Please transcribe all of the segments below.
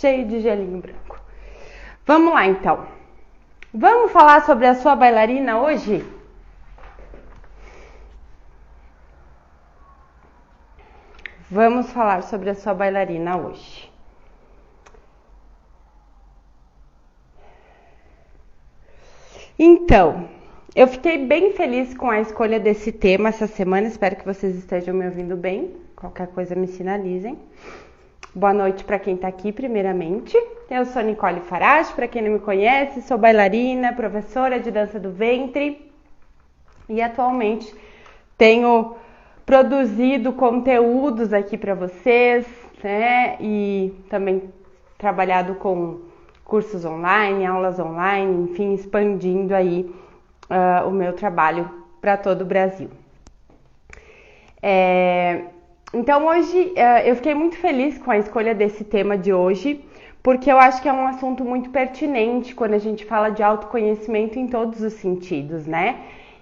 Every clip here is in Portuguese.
cheio de gelinho branco. Vamos lá, então. Vamos falar sobre a sua bailarina hoje? Vamos falar sobre a sua bailarina hoje. Então, eu fiquei bem feliz com a escolha desse tema essa semana. Espero que vocês estejam me ouvindo bem. Qualquer coisa me sinalizem. Boa noite para quem está aqui, primeiramente. Eu sou Nicole Farage, para quem não me conhece, sou bailarina, professora de dança do ventre e atualmente tenho produzido conteúdos aqui para vocês, né? E também trabalhado com cursos online, aulas online, enfim, expandindo aí o meu trabalho para todo o Brasil. Então hoje eu fiquei muito feliz com a escolha desse tema de hoje, porque eu acho que é um assunto muito pertinente quando a gente fala de autoconhecimento em todos os sentidos, né?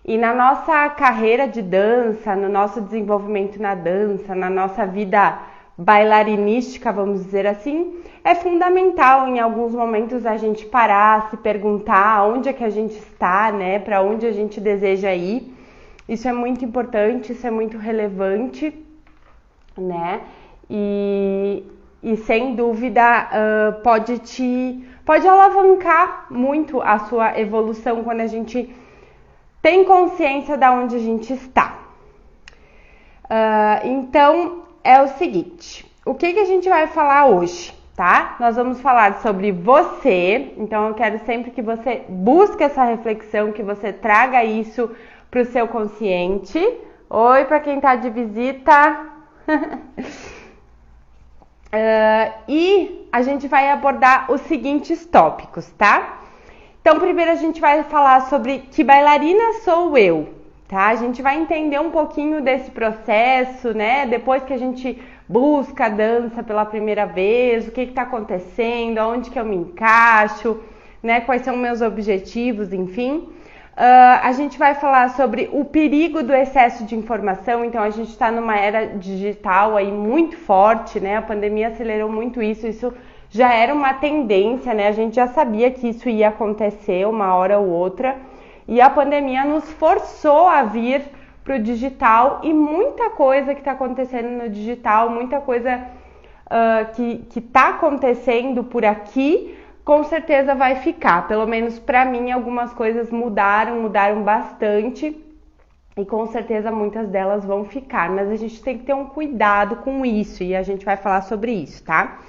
E na nossa carreira de dança, no nosso desenvolvimento na dança, na nossa vida bailarinística, vamos dizer assim, é fundamental em alguns momentos a gente parar, se perguntar onde é que a gente está, né? Para onde a gente deseja ir. Isso é muito importante, isso é muito relevante, né? E sem dúvida pode alavancar muito a sua evolução quando a gente tem consciência de onde a gente está. Então é o seguinte, o que a gente vai falar hoje, tá? Nós vamos falar sobre você. Então eu quero sempre que você busque essa reflexão, que você traga isso para o seu consciente. Oi, para quem tá de visita. E a gente vai abordar os seguintes tópicos, tá? Então, primeiro a gente vai falar sobre que bailarina sou eu, tá? A gente vai entender um pouquinho desse processo, né? Depois que a gente busca a dança pela primeira vez, o que está acontecendo, aonde que eu me encaixo, né? Quais são meus objetivos, enfim. A gente vai falar sobre o perigo do excesso de informação. Então a gente está numa era digital aí muito forte, né? A pandemia acelerou muito isso já era uma tendência, né? A gente já sabia que isso ia acontecer uma hora ou outra, e a pandemia nos forçou a vir para o digital, e muita coisa que está acontecendo no digital, muita coisa que está acontecendo por aqui, com certeza vai ficar. Pelo menos para mim, algumas coisas mudaram bastante, e com certeza muitas delas vão ficar, mas a gente tem que ter um cuidado com isso, e a gente vai falar sobre isso, tá?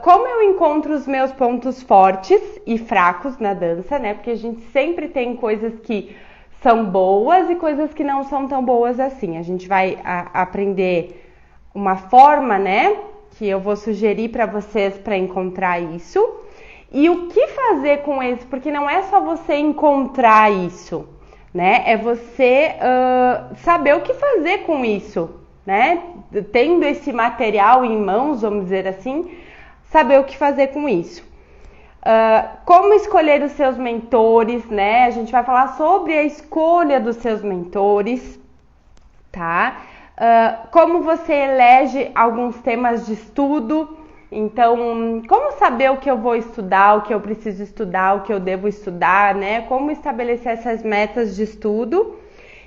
Como eu encontro os meus pontos fortes e fracos na dança, né? Porque a gente sempre tem coisas que são boas e coisas que não são tão boas assim. A gente vai aprender uma forma, né? Que eu vou sugerir para vocês para encontrar isso. E o que fazer com isso? Porque não é só você encontrar isso, né? É você saber o que fazer com isso, né? Tendo esse material em mãos, vamos dizer assim, saber o que fazer com isso. Como escolher os seus mentores, né? A gente vai falar sobre a escolha dos seus mentores, tá? Como você elege alguns temas de estudo. Então, como saber o que eu vou estudar, o que eu preciso estudar, o que eu devo estudar, né? Como estabelecer essas metas de estudo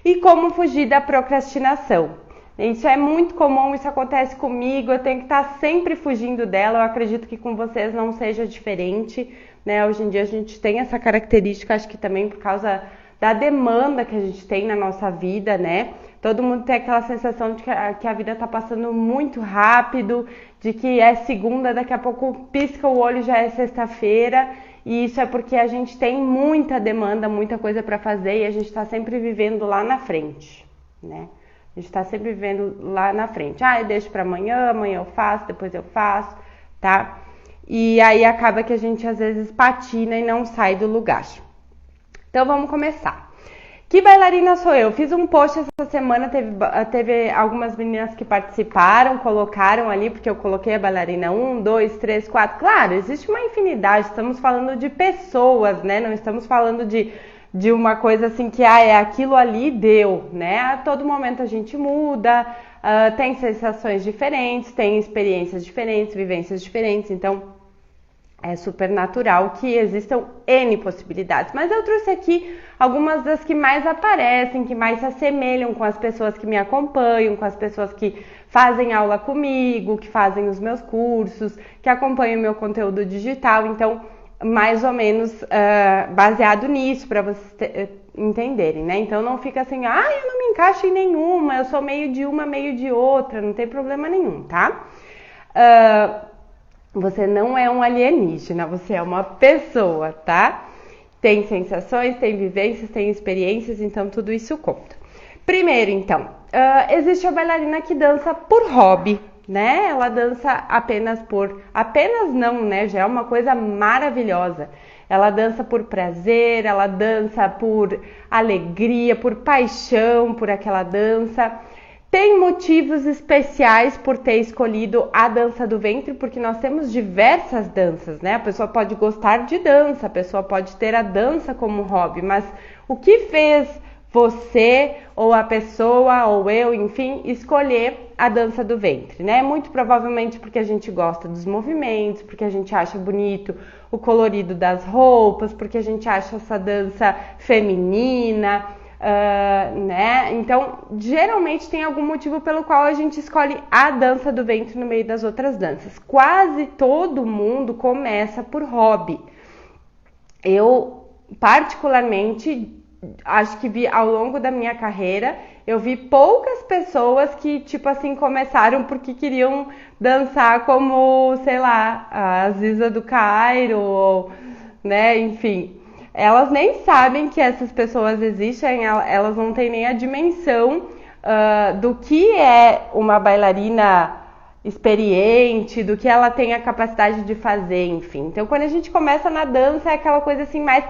e como fugir da procrastinação. Isso é muito comum, isso acontece comigo, eu tenho que estar sempre fugindo dela. Eu acredito que com vocês não seja diferente, né? Hoje em dia a gente tem essa característica, acho que também por causa da demanda que a gente tem na nossa vida, né? Todo mundo tem aquela sensação de que a vida tá passando muito rápido, de que é segunda, daqui a pouco pisca o olho, já é sexta-feira, e isso é porque a gente tem muita demanda, muita coisa para fazer, e a gente está sempre vivendo lá na frente, né? A gente está sempre vivendo lá na frente. Eu deixo para amanhã, amanhã eu faço, depois eu faço, tá? E aí acaba que a gente às vezes patina e não sai do lugar. Então vamos começar. Que bailarina sou eu? Fiz um post essa semana, teve algumas meninas que participaram, colocaram ali, porque eu coloquei a bailarina 1, 2, 3, 4. Claro, existe uma infinidade, estamos falando de pessoas, né? Não estamos falando de uma coisa assim que é aquilo ali, deu, né? A todo momento a gente muda, tem sensações diferentes, tem experiências diferentes, vivências diferentes, então é super natural que existam N possibilidades. Mas eu trouxe aqui algumas das que mais aparecem, que mais se assemelham com as pessoas que me acompanham, com as pessoas que fazem aula comigo, que fazem os meus cursos, que acompanham o meu conteúdo digital. Então, mais ou menos baseado nisso, para vocês entenderem, né? Então, não fica assim, eu não me encaixo em nenhuma, eu sou meio de uma, meio de outra, não tem problema nenhum, tá? Você não é um alienígena, você é uma pessoa, tá? Tem sensações, tem vivências, tem experiências, então tudo isso conta. Primeiro, então, existe a bailarina que dança por hobby, né? Ela dança apenas não, né? Já é uma coisa maravilhosa. Ela dança por prazer, ela dança por alegria, por paixão por aquela dança. Tem motivos especiais por ter escolhido a dança do ventre, porque nós temos diversas danças, né? A pessoa pode gostar de dança, a pessoa pode ter a dança como hobby, mas o que fez você, ou a pessoa, ou eu, enfim, escolher a dança do ventre, né? Muito provavelmente porque a gente gosta dos movimentos, porque a gente acha bonito o colorido das roupas, porque a gente acha essa dança feminina, né? Então, geralmente tem algum motivo pelo qual a gente escolhe a dança do ventre no meio das outras danças. Quase todo mundo começa por hobby. Eu, particularmente, acho que vi ao longo da minha carreira, eu vi poucas pessoas que, tipo assim, começaram porque queriam dançar como, sei lá, a Ziza do Cairo, ou, né, enfim. Elas nem sabem que essas pessoas existem, elas não têm nem a dimensão do que é uma bailarina experiente, do que ela tem a capacidade de fazer, enfim. Então, quando a gente começa na dança, é aquela coisa assim mais,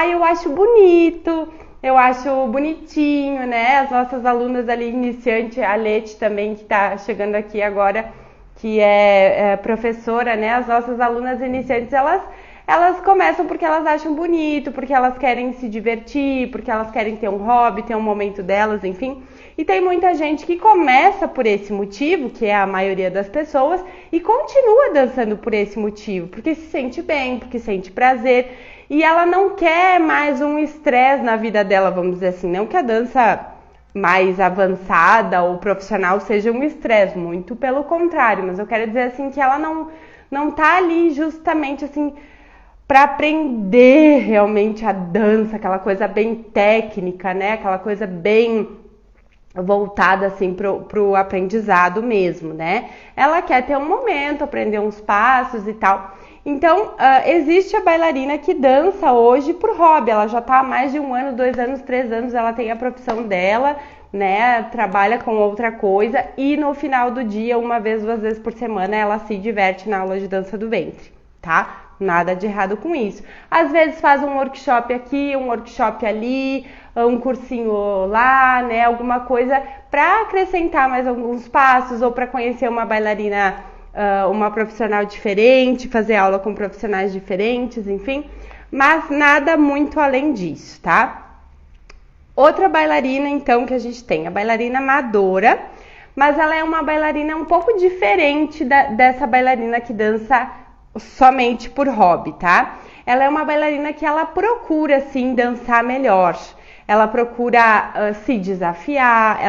eu acho bonito, eu acho bonitinho, né? As nossas alunas ali, iniciante, a Leti também, que tá chegando aqui agora, que é professora, né? As nossas alunas iniciantes, elas começam porque elas acham bonito, porque elas querem se divertir, porque elas querem ter um hobby, ter um momento delas, enfim. E tem muita gente que começa por esse motivo, que é a maioria das pessoas, e continua dançando por esse motivo, porque se sente bem, porque sente prazer, e ela não quer mais um estresse na vida dela, vamos dizer assim, não que a dança mais avançada ou profissional seja um estresse, muito pelo contrário, mas eu quero dizer assim que ela não tá ali justamente assim para aprender realmente a dança, aquela coisa bem técnica, né? Aquela coisa bem voltada assim pro aprendizado mesmo, né? Ela quer ter um momento, aprender uns passos e tal. Então, existe a bailarina que dança hoje por hobby. Ela já tá há mais de 1 ano, 2 anos, 3 anos, ela tem a profissão dela, né? Trabalha com outra coisa e no final do dia, 1 vez, 2 vezes por semana, ela se diverte na aula de dança do ventre, tá? Nada de errado com isso. Às vezes faz um workshop aqui, um workshop ali, um cursinho lá, né? Alguma coisa para acrescentar mais alguns passos ou para conhecer uma bailarina, uma profissional diferente, fazer aula com profissionais diferentes, enfim. Mas nada muito além disso, tá? Outra bailarina, então, que a gente tem, a bailarina amadora, mas ela é uma bailarina um pouco diferente dessa bailarina que dança somente por hobby, tá? Ela é uma bailarina que ela procura, sim, dançar melhor. Ela procura se desafiar,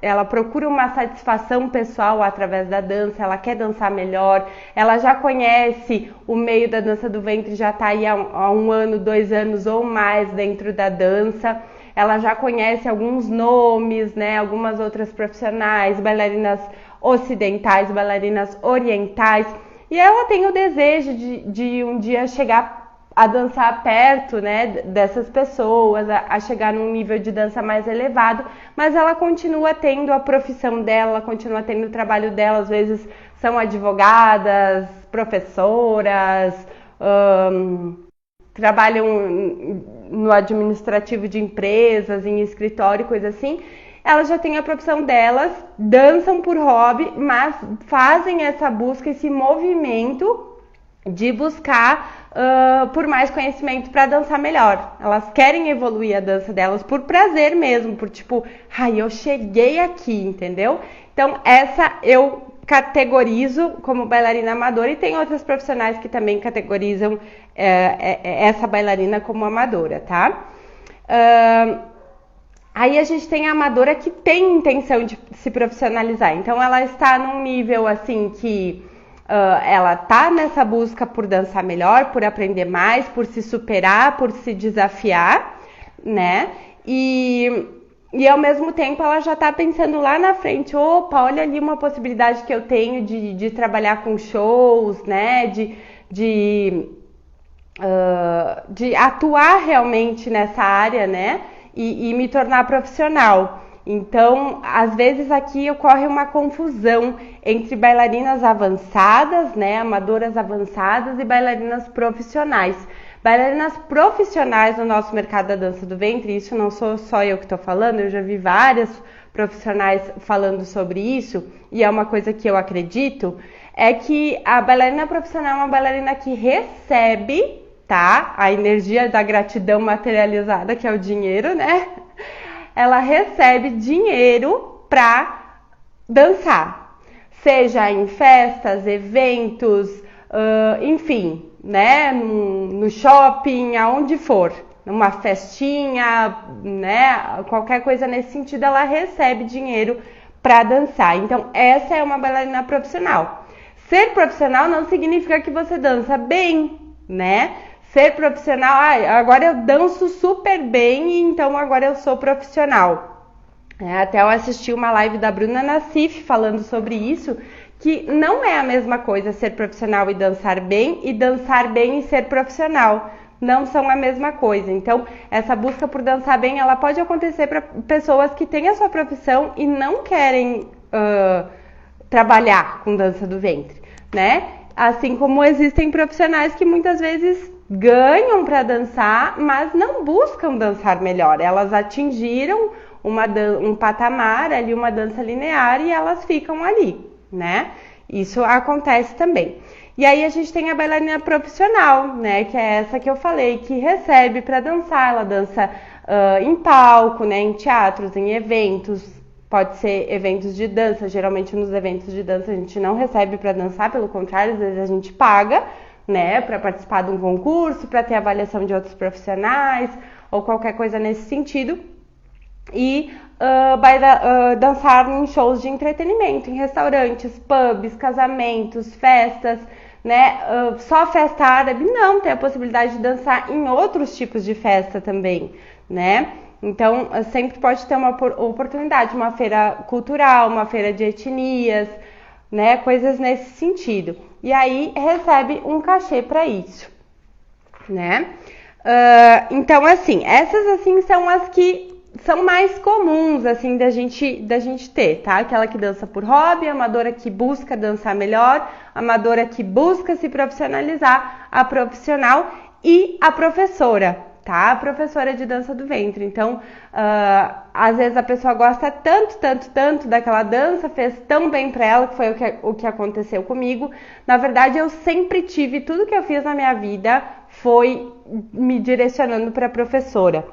ela procura uma satisfação pessoal através da dança, ela quer dançar melhor, ela já conhece o meio da dança do ventre, já tá aí há 1 ano, 2 anos ou mais dentro da dança. Ela já conhece alguns nomes, né? Algumas outras profissionais, bailarinas ocidentais, bailarinas orientais. E ela tem o desejo de um dia chegar a dançar perto, né, dessas pessoas, a chegar num nível de dança mais elevado, mas ela continua tendo a profissão dela, continua tendo o trabalho dela, às vezes são advogadas, professoras, trabalham no administrativo de empresas, em escritório, coisa assim. Elas já têm a profissão delas, dançam por hobby, mas fazem essa busca, esse movimento de buscar por mais conhecimento para dançar melhor. Elas querem evoluir a dança delas por prazer mesmo, por tipo, ai, eu cheguei aqui, entendeu? Então, essa eu categorizo como bailarina amadora, e tem outras profissionais que também categorizam essa bailarina como amadora, tá? Aí a gente tem a amadora que tem intenção de se profissionalizar. Então, ela está num nível assim que ela tá nessa busca por dançar melhor, por aprender mais, por se superar, por se desafiar, né? E ao mesmo tempo ela já tá pensando lá na frente, opa, olha ali uma possibilidade que eu tenho de trabalhar com shows, né? De atuar realmente nessa área, né? E me tornar profissional. Então, às vezes aqui ocorre uma confusão entre bailarinas avançadas, né, amadoras avançadas, e bailarinas profissionais. Bailarinas profissionais no nosso mercado da dança do ventre, isso não sou só eu que estou falando, eu já vi várias profissionais falando sobre isso, e é uma coisa que eu acredito, é que a bailarina profissional é uma bailarina que recebe, tá, a energia da gratidão materializada, que é o dinheiro, né? Ela recebe dinheiro para dançar, seja em festas, eventos, enfim, né, no shopping, aonde for, numa festinha, né, qualquer coisa nesse sentido, ela recebe dinheiro para dançar. Então, essa é uma bailarina profissional. Ser profissional não significa que você dança bem, né? Ser profissional, agora eu danço super bem e então agora eu sou profissional. Até eu assisti uma live da Bruna Nassif falando sobre isso, que não é a mesma coisa ser profissional e dançar bem e ser profissional. Não são a mesma coisa. Então, essa busca por dançar bem, ela pode acontecer para pessoas que têm a sua profissão e não querem trabalhar com dança do ventre, né? Assim como existem profissionais que muitas vezes ganham para dançar, mas não buscam dançar melhor. Elas atingiram um patamar ali, uma dança linear, e elas ficam ali, né? Isso acontece também. E aí a gente tem a bailarina profissional, né? Que é essa que eu falei, que recebe para dançar. Ela dança em palco, né? Em teatros, em eventos. Pode ser eventos de dança. Geralmente nos eventos de dança a gente não recebe para dançar, pelo contrário, às vezes a gente paga, né, para participar de um concurso, para ter avaliação de outros profissionais ou qualquer coisa nesse sentido, e dançar em shows de entretenimento, em restaurantes, pubs, casamentos, festas, né, só festa árabe, não, tem a possibilidade de dançar em outros tipos de festa também, né? Então, sempre pode ter uma oportunidade, uma feira cultural, uma feira de etnias, né, coisas nesse sentido. E aí recebe um cachê para isso, né? Então, assim, essas assim são as que são mais comuns, assim, da gente ter, tá? Aquela que dança por hobby, a amadora que busca dançar melhor, a amadora que busca se profissionalizar, a profissional e a professora, tá? A professora de dança do ventre. Então, às vezes a pessoa gosta tanto daquela dança, fez tão bem pra ela, que foi o que aconteceu comigo. Na verdade, eu sempre tive, tudo que eu fiz na minha vida foi me direcionando para professora.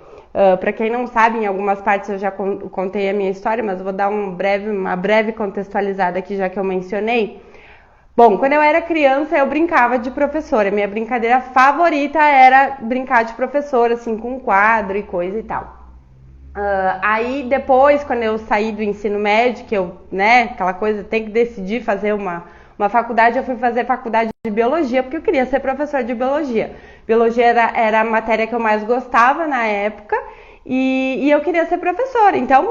Para quem não sabe, em algumas partes eu já contei a minha história, mas eu vou dar uma breve contextualizada aqui, já que eu mencionei. Bom, quando eu era criança, eu brincava de professora. Minha brincadeira favorita era brincar de professora, assim, com quadro e coisa e tal. Aí, depois, quando eu saí do ensino médio, que eu, né, aquela coisa, tem que decidir fazer uma faculdade, eu fui fazer faculdade de biologia, porque eu queria ser professora de biologia. Biologia era a matéria que eu mais gostava na época, e eu queria ser professora, então,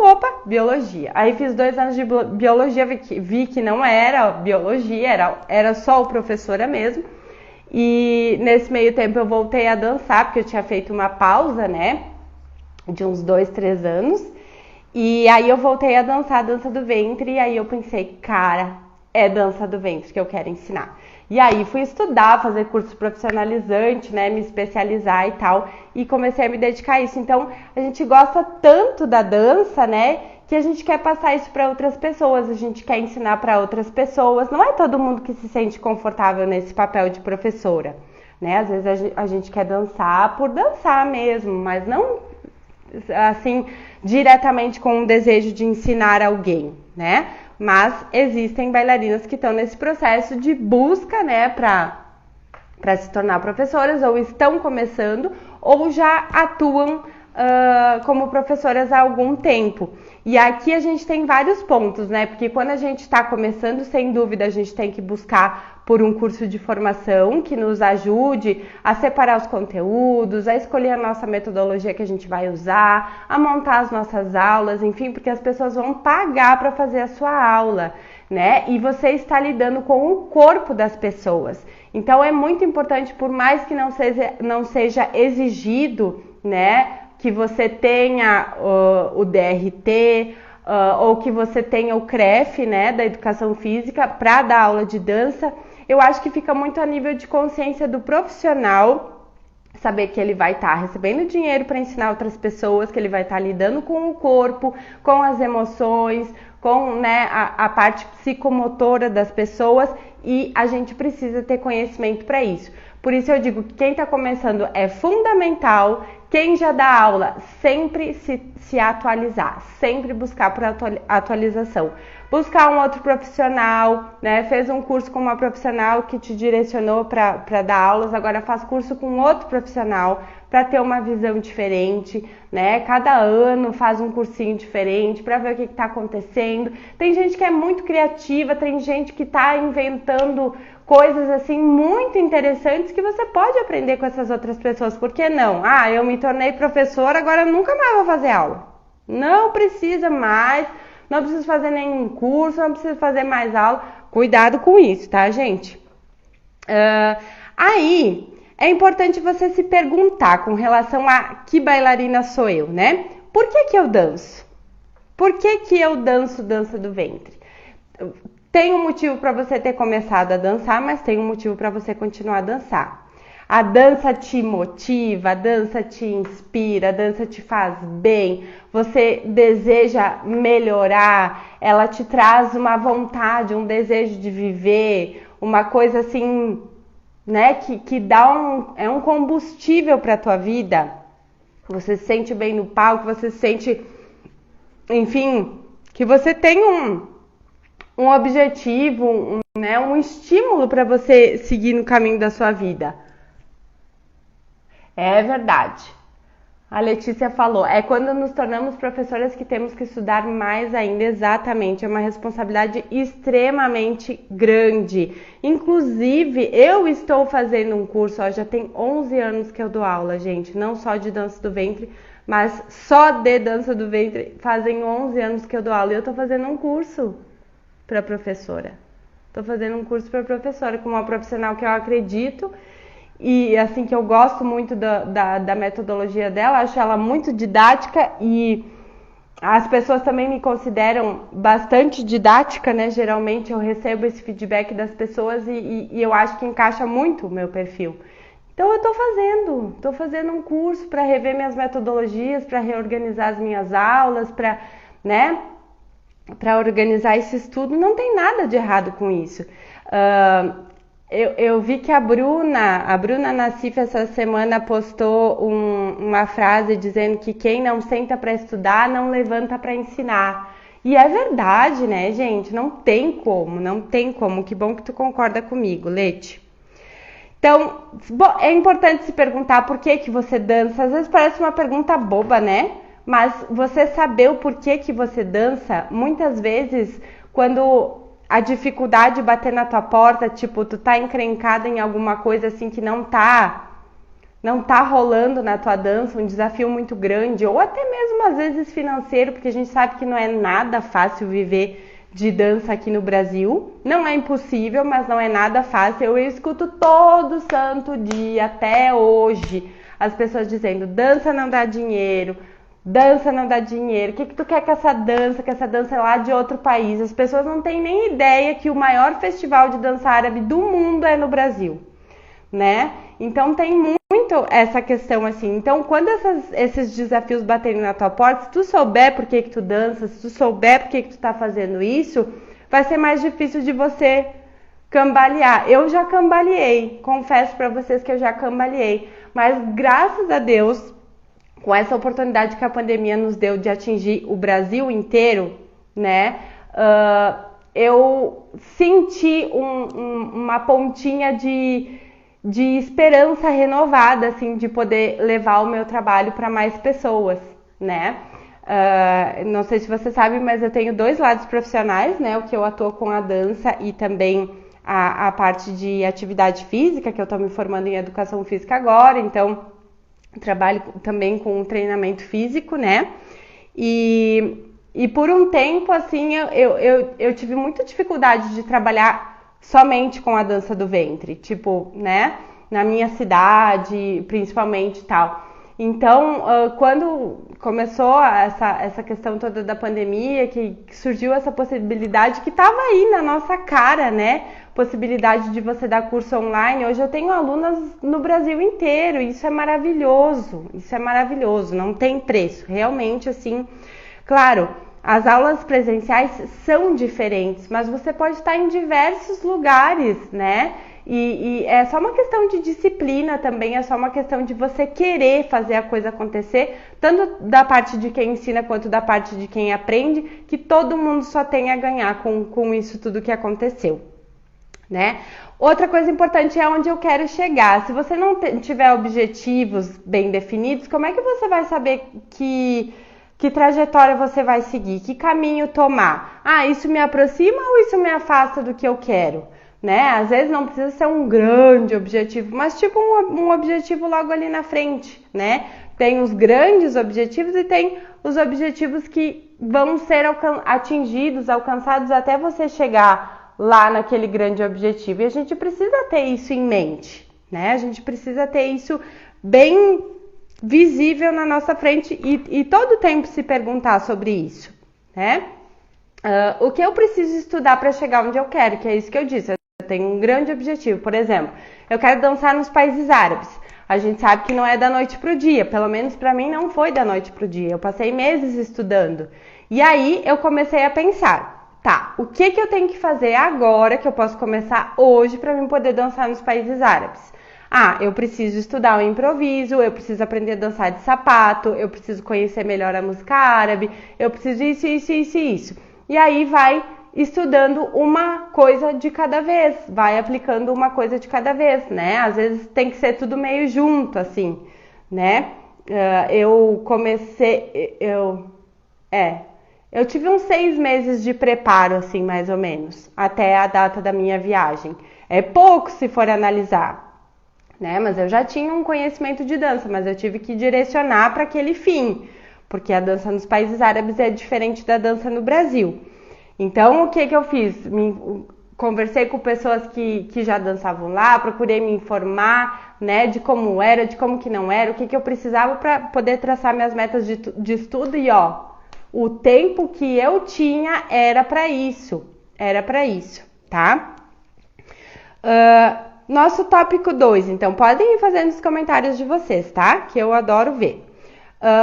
biologia. Aí fiz 2 anos de biologia, vi que não era biologia, era só o professora mesmo. E nesse meio tempo eu voltei a dançar, porque eu tinha feito uma pausa, né, de uns 2, 3 anos. E aí eu voltei a dançar a dança do ventre, e aí eu pensei, cara, é dança do ventre que eu quero ensinar. E aí fui estudar, fazer curso profissionalizante, né, me especializar e tal, e comecei a me dedicar a isso. Então, a gente gosta tanto da dança, né, que a gente quer passar isso para outras pessoas, a gente quer ensinar para outras pessoas. Não é todo mundo que se sente confortável nesse papel de professora, né? Às vezes a gente quer dançar por dançar mesmo, mas não assim diretamente com o desejo de ensinar alguém, né? Mas existem bailarinas que estão nesse processo de busca, né, para se tornar professoras, ou estão começando, ou já atuam como professoras há algum tempo. E aqui a gente tem vários pontos, né? Porque quando a gente está começando, sem dúvida, a gente tem que buscar por um curso de formação que nos ajude a separar os conteúdos, a escolher a nossa metodologia que a gente vai usar, a montar as nossas aulas, enfim, porque as pessoas vão pagar para fazer a sua aula, né? E você está lidando com o corpo das pessoas. Então é muito importante, por mais que não seja exigido, né, que você tenha o DRT ou que você tenha o CREF, né, da educação física, para dar aula de dança, eu acho que fica muito a nível de consciência do profissional, saber que ele vai estar recebendo dinheiro para ensinar outras pessoas, que ele vai estar lidando com o corpo, com as emoções, com, né, a parte psicomotora das pessoas, e a gente precisa ter conhecimento para isso. Por isso eu digo que quem está começando é fundamental, quem já dá aula sempre se atualizar, sempre buscar por atualização. Buscar um outro profissional, né? Fez um curso com uma profissional que te direcionou para dar aulas, agora faz curso com outro profissional para ter uma visão diferente, né? Cada ano faz um cursinho diferente para ver o que está acontecendo. Tem gente que é muito criativa, tem gente que está inventando coisas assim muito interessantes que você pode aprender com essas outras pessoas. Por que não? Ah, eu me tornei professora, agora nunca mais vou fazer aula. Não precisa mais, não preciso fazer nenhum curso, não preciso fazer mais aula. Cuidado com isso, tá, gente? Aí é importante você se perguntar com relação a que bailarina sou eu, né? Por que eu danço? Por que eu danço dança do ventre? Tem um motivo para você ter começado a dançar, mas tem um motivo para você continuar a dançar. A dança te motiva, a dança te inspira, a dança te faz bem, você deseja melhorar, ela te traz uma vontade, um desejo de viver, uma coisa assim, né, que dá um combustível para a tua vida. Você se sente bem no palco, você se sente, enfim, que você tem um objetivo, né, um estímulo para você seguir no caminho da sua vida. É verdade. A Letícia falou, é quando nos tornamos professoras que temos que estudar mais ainda, exatamente, é uma responsabilidade extremamente grande. Inclusive, eu estou fazendo um curso, ó, já tem 11 anos que eu dou aula, gente, não só de dança do ventre, mas só de dança do ventre, fazem 11 anos que eu dou aula, e eu estou fazendo um curso para professora. Estou fazendo um curso para professora com uma profissional que eu acredito e assim que eu gosto muito da metodologia dela, acho ela muito didática e as pessoas também me consideram bastante didática, né? Geralmente eu recebo esse feedback das pessoas e eu acho que encaixa muito o meu perfil. Então eu estou fazendo um curso para rever minhas metodologias, para reorganizar as minhas aulas, para, né, para organizar esse estudo. Não tem nada de errado com isso. Eu vi que a Bruna Nassif essa semana postou uma frase dizendo que quem não senta para estudar não levanta para ensinar. E é verdade, né, gente? Não tem como. Que bom que tu concorda comigo, Leti. Então, é importante se perguntar por que você dança. Às vezes parece uma pergunta boba, né? Mas você saber o porquê que você dança, muitas vezes, quando a dificuldade bater na tua porta, tipo, tu tá encrencada em alguma coisa assim que não tá rolando na tua dança, um desafio muito grande, ou até mesmo às vezes financeiro, porque a gente sabe que não é nada fácil viver de dança aqui no Brasil. Não é impossível, mas não é nada fácil. Eu escuto todo santo dia, até hoje, as pessoas dizendo, dança não dá dinheiro, dança não dá dinheiro, o que tu quer com essa dança? Que essa dança é lá de outro país. As pessoas não têm nem ideia que o maior festival de dança árabe do mundo é no Brasil, né? Então tem muito muito essa questão assim. Então, quando esses desafios baterem na tua porta, se tu souber por que tu dança, se tu souber por que tu tá fazendo isso, vai ser mais difícil de você cambalear. Eu já cambaleei, confesso para vocês que eu já cambaleei, mas graças a Deus, com essa oportunidade que a pandemia nos deu de atingir o Brasil inteiro, né, eu senti uma pontinha de esperança renovada, assim, de poder levar o meu trabalho para mais pessoas, né? Não sei se você sabe, mas eu tenho 2 lados profissionais, né? O que eu atuo com a dança e também a parte de atividade física, que eu estou me formando em educação física agora, então trabalho também com treinamento físico, né? E por um tempo, assim, eu tive muita dificuldade de trabalhar somente com a dança do ventre, tipo, né? Na minha cidade, principalmente e tal. Então, quando começou essa questão toda da pandemia, que surgiu essa possibilidade que estava aí na nossa cara, né? Possibilidade de você dar curso online. Hoje eu tenho alunas no Brasil inteiro, isso é maravilhoso, não tem preço, realmente, assim, claro, as aulas presenciais são diferentes, mas você pode estar em diversos lugares, né? E é só uma questão de disciplina também, é só uma questão de você querer fazer a coisa acontecer, tanto da parte de quem ensina quanto da parte de quem aprende, que todo mundo só tem a ganhar com isso tudo que aconteceu, né? Outra coisa importante é onde eu quero chegar. Se você não tiver objetivos bem definidos, como é que você vai saber que trajetória você vai seguir, que caminho tomar? Ah, isso me aproxima ou isso me afasta do que eu quero? Né? Às vezes não precisa ser um grande objetivo, mas tipo um objetivo logo ali na frente, né? Tem os grandes objetivos e tem os objetivos que vão ser atingidos, alcançados até você chegar lá naquele grande objetivo. E a gente precisa ter isso em mente, né? A gente precisa ter isso bem visível na nossa frente e todo tempo se perguntar sobre isso, né? O que eu preciso estudar para chegar onde eu quero, que é isso que eu disse. Eu tenho um grande objetivo, por exemplo, eu quero dançar nos países árabes. A gente sabe que não é da noite pro dia, pelo menos para mim não foi da noite pro dia. Eu passei meses estudando. E aí eu comecei a pensar, tá, o que eu tenho que fazer agora, que eu posso começar hoje para mim poder dançar nos países árabes? Ah, eu preciso estudar o improviso, eu preciso aprender a dançar de sapato, eu preciso conhecer melhor a música árabe, eu preciso isso. E aí vai estudando uma coisa de cada vez, vai aplicando uma coisa de cada vez, né? Às vezes tem que ser tudo meio junto, assim, né? Eu tive uns 6 meses de preparo, assim, mais ou menos, até a data da minha viagem. É pouco se for analisar, né? Mas eu já tinha um conhecimento de dança, mas eu tive que direcionar para aquele fim, porque a dança nos países árabes é diferente da dança no Brasil. Então, o que eu fiz? Conversei com pessoas que já dançavam lá, procurei me informar, né, de como era, de como que não era, o que eu precisava para poder traçar minhas metas de estudo e, o tempo que eu tinha era para isso, tá? Nosso tópico 2, então, podem ir fazendo os comentários de vocês, tá? Que eu adoro ver.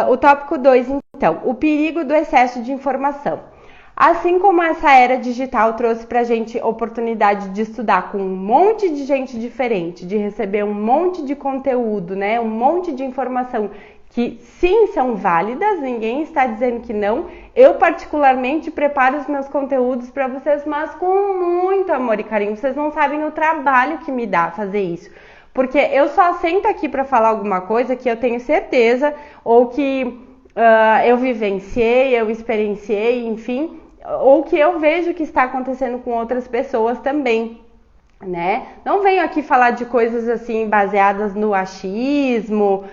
O tópico 2, então, o perigo do excesso de informação. Assim como essa era digital trouxe pra gente oportunidade de estudar com um monte de gente diferente, de receber um monte de conteúdo, né? Um monte de informação que sim são válidas, ninguém está dizendo que não. Eu particularmente preparo os meus conteúdos para vocês, mas com muito amor e carinho. Vocês não sabem o trabalho que me dá fazer isso. Porque eu só sento aqui para falar alguma coisa que eu tenho certeza ou que eu vivenciei, eu experienciei, enfim, ou que eu vejo que está acontecendo com outras pessoas também, né? Não venho aqui falar de coisas assim baseadas no achismo,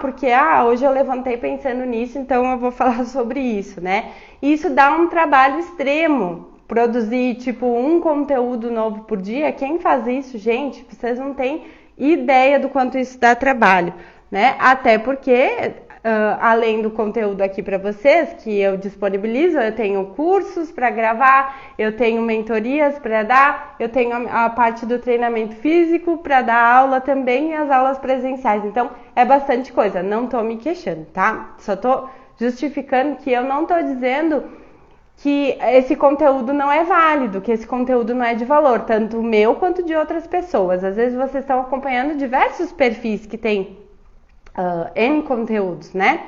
porque hoje eu levantei pensando nisso, então eu vou falar sobre isso, né? Isso dá um trabalho extremo, produzir tipo um conteúdo novo por dia. Quem faz isso, gente, vocês não têm ideia do quanto isso dá trabalho, né? Até porque além do conteúdo aqui para vocês, que eu disponibilizo, eu tenho cursos para gravar, eu tenho mentorias para dar, eu tenho a parte do treinamento físico para dar aula também e as aulas presenciais. Então, é bastante coisa, não tô me queixando, tá? Só tô justificando que eu não tô dizendo que esse conteúdo não é válido, que esse conteúdo não é de valor, tanto o meu quanto de outras pessoas. Às vezes vocês estão acompanhando diversos perfis que tem N conteúdos, né?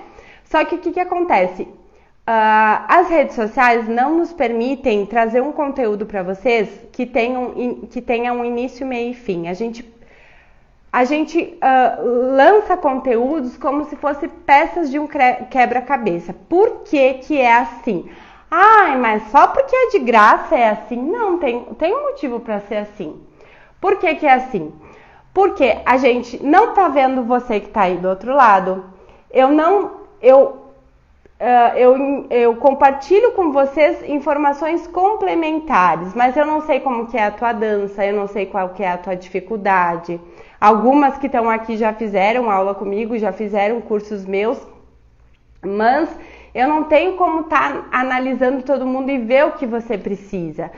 Só que o que acontece? As redes sociais não nos permitem trazer um conteúdo para vocês que tenha um início, meio e fim. A gente lança conteúdos como se fossem peças de um quebra-cabeça. Por que que é assim? Ai, mas só porque é de graça é assim? Não, tem um motivo para ser assim. Por que que é assim? Porque a gente não tá vendo você que tá aí do outro lado. Eu compartilho com vocês informações complementares, mas eu não sei como que é a tua dança, eu não sei qual que é a tua dificuldade. Algumas que estão aqui já fizeram aula comigo, já fizeram cursos meus, mas eu não tenho como estar analisando todo mundo e ver o que você precisa.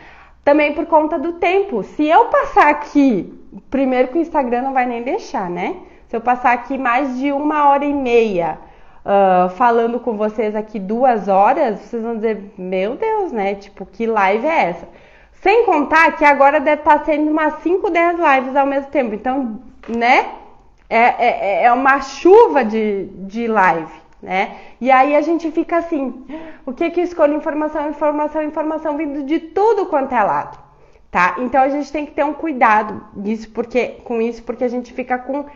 Também por conta do tempo. Se eu passar aqui, primeiro que o Instagram não vai nem deixar, né? Se eu passar aqui mais de 1h30 falando com vocês aqui 2 horas, vocês vão dizer, meu Deus, né? Tipo, que live é essa? Sem contar que agora deve estar sendo umas 5, 10 lives ao mesmo tempo. Então, né? É uma chuva de live, né? E aí a gente fica assim, o que eu escolho? Informação vindo de tudo quanto é lado, tá? Então a gente tem que ter um cuidado com isso, porque a gente fica com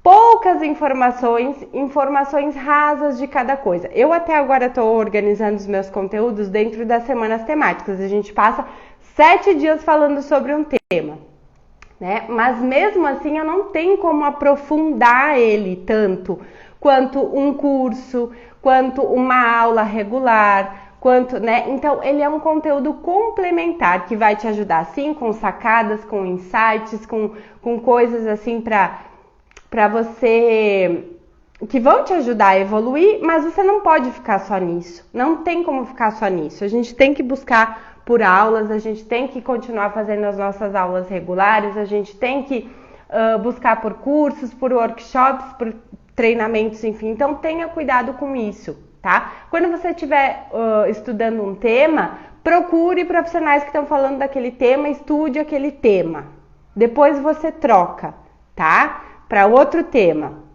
poucas informações rasas de cada coisa. Eu até agora estou organizando os meus conteúdos dentro das semanas temáticas. A gente passa 7 dias falando sobre um tema, né? Mas mesmo assim eu não tenho como aprofundar ele tanto quanto um curso, quanto uma aula regular, né? Então ele é um conteúdo complementar que vai te ajudar sim com sacadas, com insights, com coisas assim para você que vão te ajudar a evoluir, mas você não pode ficar só nisso. Não tem como ficar só nisso. A gente tem que buscar por aulas, a gente tem que continuar fazendo as nossas aulas regulares, a gente tem que buscar por cursos, por workshops, por treinamentos, enfim. Então tenha cuidado com isso, tá? Quando você estiver estudando um tema, procure profissionais que estão falando daquele tema, estude aquele tema. Depois você troca, tá? Para outro tema.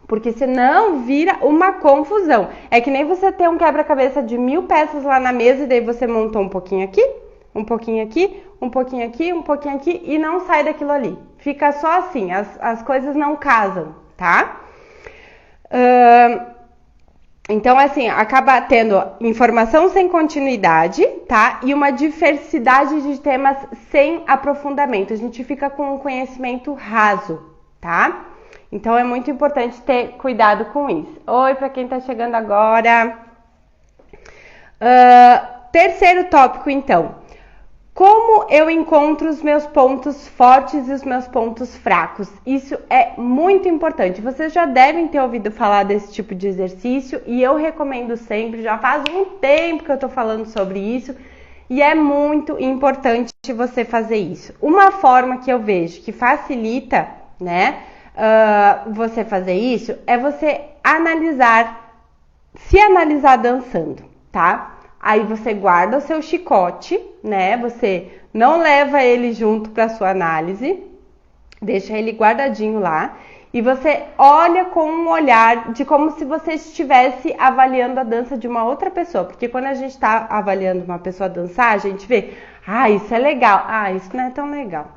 Porque senão vira uma confusão. É que nem você ter um quebra-cabeça de 1000 peças lá na mesa e daí você montou um pouquinho aqui, um pouquinho aqui, um pouquinho aqui, um pouquinho aqui e não sai daquilo ali. Fica só assim, as coisas não casam, tá? Então, assim, acaba tendo informação sem continuidade, tá? E uma diversidade de temas sem aprofundamento. A gente fica com um conhecimento raso, tá? Então, é muito importante ter cuidado com isso. Oi, para quem tá chegando agora. Terceiro tópico, então. Como eu encontro os meus pontos fortes e os meus pontos fracos? Isso é muito importante. Vocês já devem ter ouvido falar desse tipo de exercício e eu recomendo sempre. Já faz um tempo que eu tô falando sobre isso e é muito importante você fazer isso. Uma forma que eu vejo que facilita, né, você fazer isso é você se analisar dançando, tá? Aí você guarda o seu chicote, né? Você não leva ele junto para sua análise, deixa ele guardadinho lá e você olha com um olhar de como se você estivesse avaliando a dança de uma outra pessoa. Porque quando a gente está avaliando uma pessoa dançar, a gente vê, isso é legal, isso não é tão legal.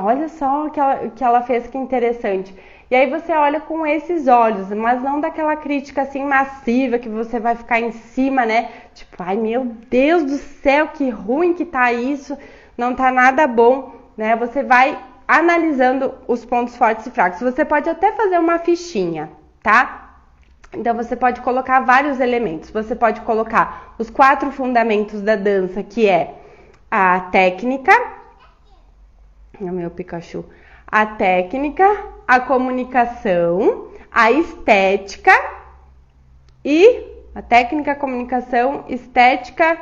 Olha só o que ela fez, que interessante. E aí você olha com esses olhos, mas não daquela crítica assim massiva que você vai ficar em cima, né? Tipo, meu Deus do céu, que ruim que tá isso, não tá nada bom, né? Você vai analisando os pontos fortes e fracos. Você pode até fazer uma fichinha, tá? Então você pode colocar vários elementos. Você pode colocar os 4 fundamentos da dança, que é a técnica, meu Pikachu, a técnica, a comunicação, a estética e a técnica, comunicação, estética.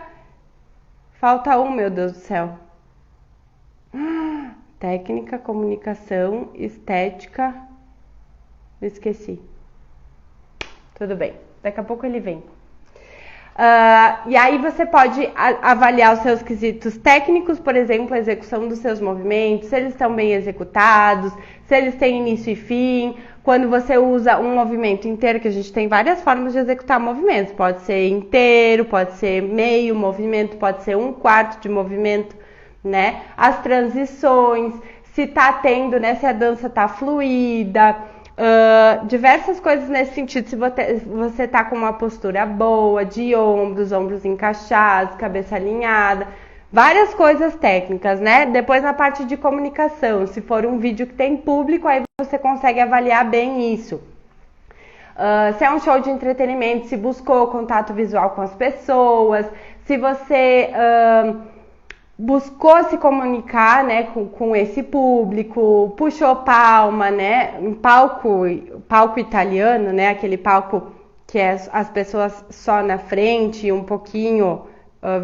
Falta um, meu Deus do céu. Técnica, comunicação, estética. Esqueci. Tudo bem, daqui a pouco ele vem. E aí você pode avaliar os seus quesitos técnicos, por exemplo, a execução dos seus movimentos, se eles estão bem executados, se eles têm início e fim. Quando você usa um movimento inteiro, que a gente tem várias formas de executar movimentos, pode ser inteiro, pode ser meio movimento, pode ser um quarto de movimento, né? As transições, se tá tendo, né? Se a dança tá fluida. Diversas coisas nesse sentido, se você tá com uma postura boa, de ombros encaixados, cabeça alinhada, várias coisas técnicas, né? Depois na parte de comunicação, se for um vídeo que tem público, aí você consegue avaliar bem isso. Se é um show de entretenimento, se buscou contato visual com as pessoas, se você buscou se comunicar, né, com esse público, puxou palma, né, um palco italiano, né, aquele palco que é as pessoas só na frente, um pouquinho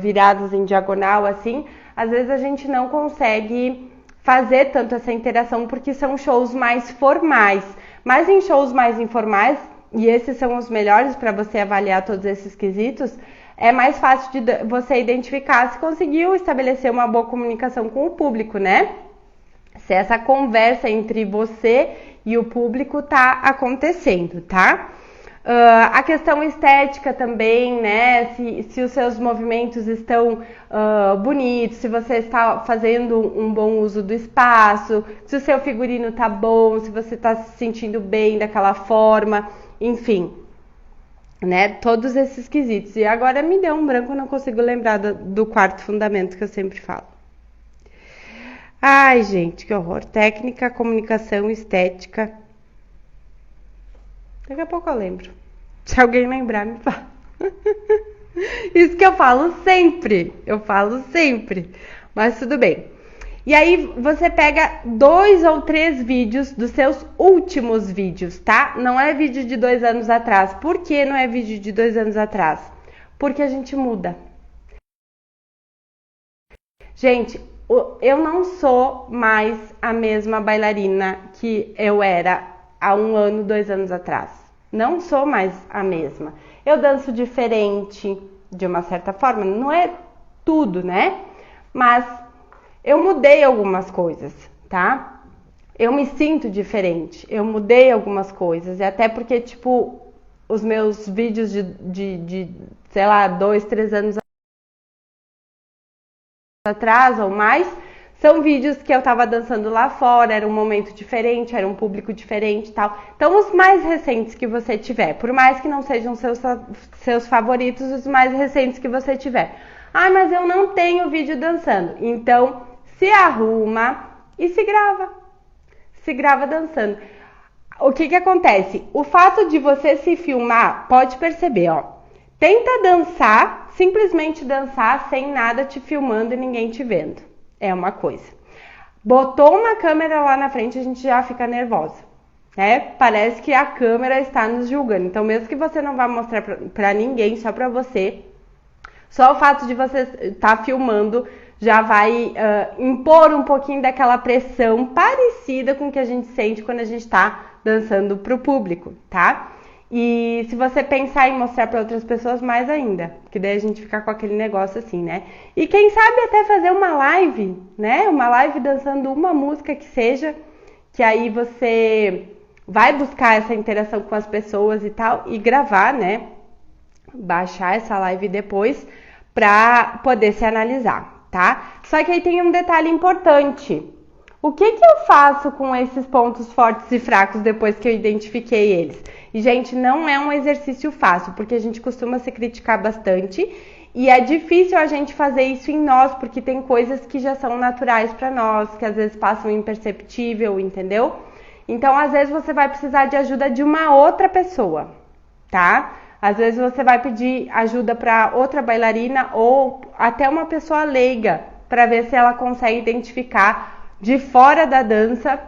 virados em diagonal, assim, às vezes a gente não consegue fazer tanto essa interação porque são shows mais formais, mas em shows mais informais, e esses são os melhores para você avaliar todos esses quesitos, é mais fácil de você identificar se conseguiu estabelecer uma boa comunicação com o público, né? Se essa conversa entre você e o público tá acontecendo, tá? A questão estética também, né? Se os seus movimentos estão bonitos, se você está fazendo um bom uso do espaço, se o seu figurino tá bom, se você tá se sentindo bem daquela forma, enfim. Né, todos esses quesitos. E agora me deu um branco, eu não consigo lembrar do quarto fundamento que eu sempre falo. Ai, gente, que horror. Técnica, comunicação, estética. Daqui a pouco eu lembro. Se alguém lembrar, me fala. Isso que eu falo sempre. Mas tudo bem. E aí você pega 2 ou 3 vídeos dos seus últimos vídeos, tá? Não é vídeo de 2 anos atrás. Por que não é vídeo de 2 anos atrás? Porque a gente muda. Gente, eu não sou mais a mesma bailarina que eu era há 1 ano, 2 anos atrás. Não sou mais a mesma. Eu danço diferente, de uma certa forma. Não é tudo, né? Mas eu mudei algumas coisas, tá? Eu me sinto diferente, eu mudei algumas coisas, e até porque, tipo, os meus vídeos de sei lá, 2, 3 anos atrás ou mais, são vídeos que eu tava dançando lá fora, era um momento diferente, era um público diferente e tal. Então, os mais recentes que você tiver, por mais que não sejam seus favoritos, os mais recentes que você tiver. Ah, mas eu não tenho vídeo dançando. Então, se arruma e se grava. Se grava dançando. O que acontece? O fato de você se filmar, pode perceber, ó. Tenta dançar, simplesmente dançar sem nada te filmando e ninguém te vendo. É uma coisa. Botou uma câmera lá na frente, a gente já fica nervosa, né? Parece que a câmera está nos julgando. Então, mesmo que você não vá mostrar pra ninguém, só pra você, só o fato de você estar filmando já vai impor um pouquinho daquela pressão parecida com o que a gente sente quando a gente está dançando para o público, tá? E se você pensar em mostrar para outras pessoas, mais ainda, porque daí a gente fica com aquele negócio assim, né? E quem sabe até fazer uma live, né? Uma live dançando uma música que seja, que aí você vai buscar essa interação com as pessoas e tal, e gravar, né? Baixar essa live depois para poder se analisar, tá? Só que aí tem um detalhe importante. O que eu faço com esses pontos fortes e fracos depois que eu identifiquei eles? E, gente, não é um exercício fácil, porque a gente costuma se criticar bastante e é difícil a gente fazer isso em nós, porque tem coisas que já são naturais para nós, que às vezes passam imperceptível, entendeu? Então, às vezes você vai precisar de ajuda de uma outra pessoa, tá? Às vezes você vai pedir ajuda para outra bailarina ou até uma pessoa leiga, para ver se ela consegue identificar de fora da dança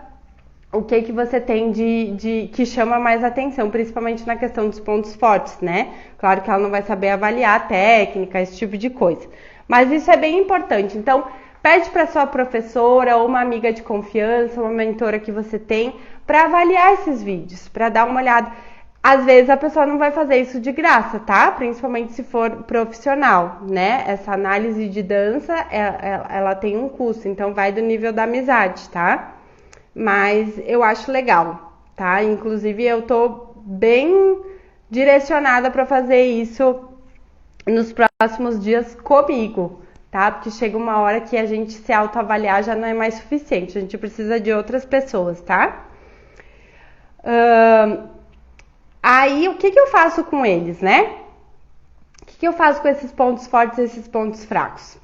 o que que você tem de que chama mais atenção, principalmente na questão dos pontos fortes, né? Claro que ela não vai saber avaliar a técnica, esse tipo de coisa. Mas isso é bem importante. Então, pede para sua professora ou uma amiga de confiança, uma mentora que você tem, para avaliar esses vídeos, para dar uma olhada. Às vezes a pessoa não vai fazer isso de graça, tá? Principalmente se for profissional, né? Essa análise de dança, ela tem um custo, então vai do nível da amizade, tá? Mas eu acho legal, tá? Inclusive eu tô bem direcionada para fazer isso nos próximos dias comigo, tá? Porque chega uma hora que a gente se autoavaliar já não é mais suficiente, a gente precisa de outras pessoas, tá? Aí, o que eu faço com eles, né? O que eu faço com esses pontos fortes e esses pontos fracos?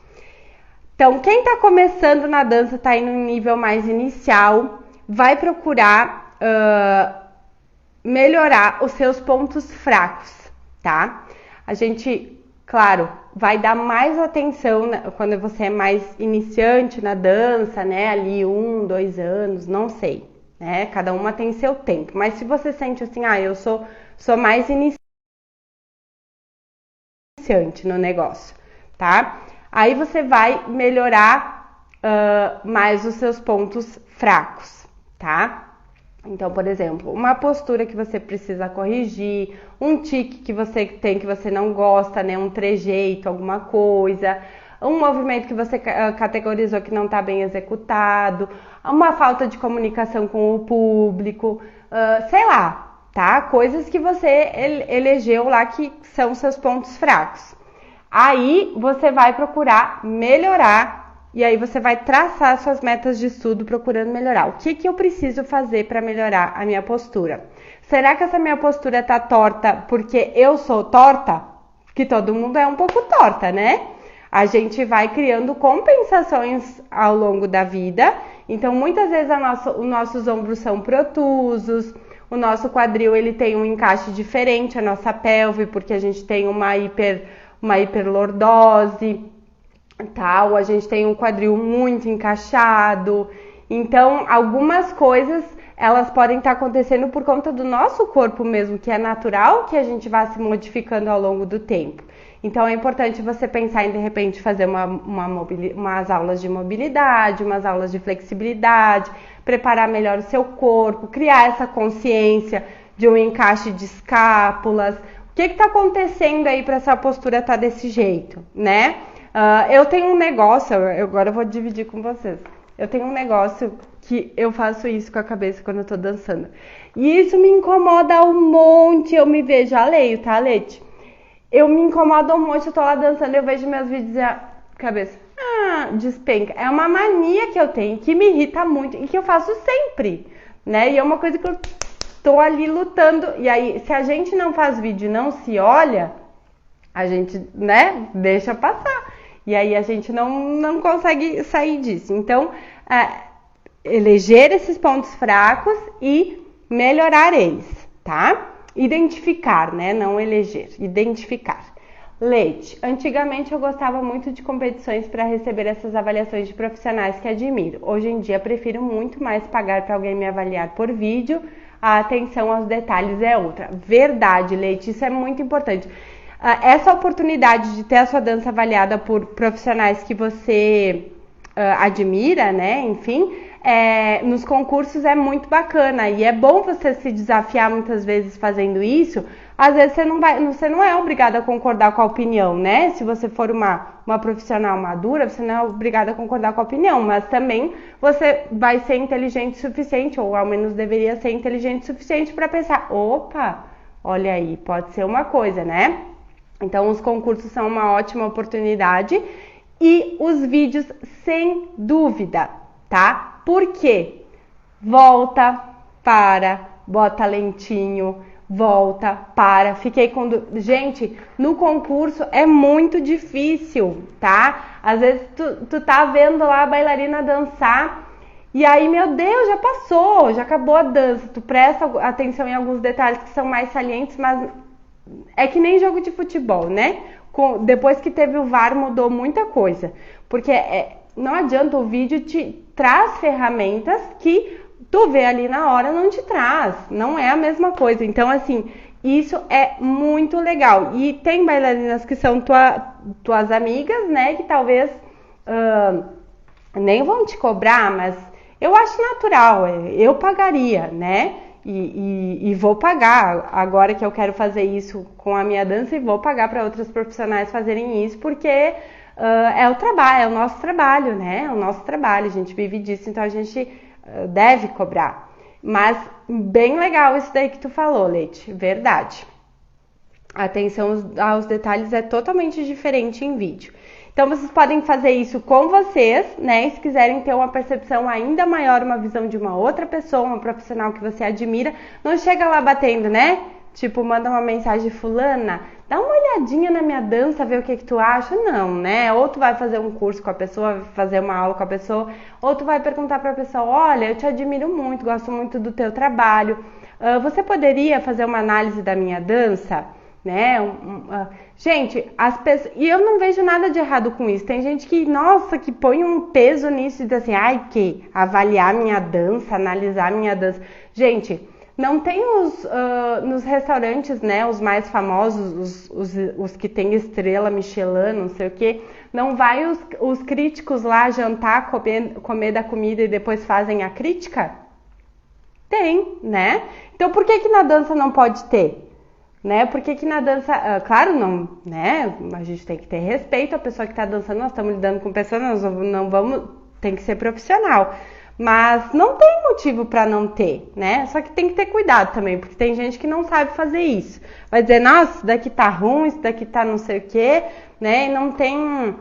Então, quem tá começando na dança, tá aí num nível mais inicial, vai procurar melhorar os seus pontos fracos, tá? A gente, claro, vai dar mais atenção quando você é mais iniciante na dança, né? Ali 1, 2 anos, não sei, né? Cada uma tem seu tempo. Mas se você sente assim, eu sou mais iniciante no negócio, tá? Aí você vai melhorar mais os seus pontos fracos, tá? Então, por exemplo, uma postura que você precisa corrigir, um tique que você tem que você não gosta, né? Um trejeito, alguma coisa, um movimento que você categorizou que não está bem executado, uma falta de comunicação com o público, sei lá, tá? Coisas que você elegeu lá que são seus pontos fracos. Aí você vai procurar melhorar e aí você vai traçar suas metas de estudo procurando melhorar. O que eu preciso fazer para melhorar a minha postura? Será que essa minha postura tá torta porque eu sou torta? Que todo mundo é um pouco torta, né? A gente vai criando compensações ao longo da vida. Então, muitas vezes os nossos ombros são protusos, o nosso quadril ele tem um encaixe diferente, a nossa pelve, porque a gente tem uma hiperlordose, tá? Ou a gente tem um quadril muito encaixado. Então, algumas coisas, elas podem estar acontecendo por conta do nosso corpo mesmo, que é natural que a gente vá se modificando ao longo do tempo. Então, é importante você pensar em, de repente, fazer umas aulas de mobilidade, umas aulas de flexibilidade, preparar melhor o seu corpo, criar essa consciência de um encaixe de escápulas. O que está acontecendo aí para essa postura estar desse jeito, né? Eu tenho um negócio, agora eu vou dividir com vocês. Eu tenho um negócio que eu faço isso com a cabeça quando eu tô dançando. E isso me incomoda um monte, eu me vejo alheio, tá, Leti? Eu me incomodo um monte, eu tô lá dançando, eu vejo meus vídeos e a cabeça, despenca. É uma mania que eu tenho, que me irrita muito e que eu faço sempre, né? E é uma coisa que eu tô ali lutando. E aí, se a gente não faz vídeo e não se olha, a gente, né, deixa passar. E aí a gente não consegue sair disso. Então, eleger esses pontos fracos e melhorar eles, tá? Identificar, né? Não eleger, identificar. Leti, antigamente eu gostava muito de competições para receber essas avaliações de profissionais que admiro. Hoje em dia prefiro muito mais pagar para alguém me avaliar por vídeo. A atenção aos detalhes é outra. Verdade, Leti, isso é muito importante. Essa oportunidade de ter a sua dança avaliada por profissionais que você admira, né? Enfim, nos concursos é muito bacana e é bom você se desafiar muitas vezes fazendo isso. Às vezes você não é obrigada a concordar com a opinião, né? Se você for uma profissional madura, você não é obrigada a concordar com a opinião, mas também você vai ser inteligente o suficiente, ou ao menos deveria ser inteligente o suficiente para pensar, opa, olha aí, pode ser uma coisa, né? Então, os concursos são uma ótima oportunidade e os vídeos, sem dúvida, tá? Por quê? Volta, para, bota lentinho, volta, para. Gente, no concurso é muito difícil, tá? Às vezes tu tá vendo lá a bailarina dançar e aí, meu Deus, já passou, já acabou a dança. Tu presta atenção em alguns detalhes que são mais salientes, mas é que nem jogo de futebol, né? Depois que teve o VAR mudou muita coisa. Porque não adianta, o vídeo te traz ferramentas que tu vê ali na hora, não te traz, não é a mesma coisa. Então, assim, isso é muito legal. E tem bailarinas que são tuas amigas, né, que talvez nem vão te cobrar, mas eu acho natural, eu pagaria, né? E vou pagar, agora que eu quero fazer isso com a minha dança, e vou pagar para outros profissionais fazerem isso, porque é o trabalho, é o nosso trabalho, né? É o nosso trabalho, a gente vive disso, então a gente deve cobrar. Mas bem legal isso daí que tu falou, Leite, verdade. A atenção aos detalhes é totalmente diferente em vídeo. Então, vocês podem fazer isso com vocês, né? E se quiserem ter uma percepção ainda maior, uma visão de uma outra pessoa, uma profissional que você admira, não chega lá batendo, né? Tipo, manda uma mensagem, fulana, dá uma olhadinha na minha dança, ver o que tu acha. Não, né? Ou tu vai fazer um curso com a pessoa, fazer uma aula com a pessoa, ou tu vai perguntar pra pessoa, olha, eu te admiro muito, gosto muito do teu trabalho. Você poderia fazer uma análise da minha dança? Né? Gente, as pessoas, e eu não vejo nada de errado com isso. Tem gente que, nossa, que põe um peso nisso e diz assim, ai, que avaliar minha dança, analisar minha dança. Gente, não tem nos restaurantes, né, os mais famosos, os que tem estrela Michelin, não sei o que, não vai os críticos lá jantar, comer da comida e depois fazem a crítica? Tem, né? Então por que na dança não pode ter? Né? Porque na dança, claro, não, né? A gente tem que ter respeito à pessoa que está dançando, nós estamos lidando com pessoas, nós não vamos, tem que ser profissional. Mas não tem motivo para não ter, né? Só que tem que ter cuidado também, porque tem gente que não sabe fazer isso. Vai dizer, nossa, isso daqui tá ruim, isso daqui tá não sei o quê, né? E não tem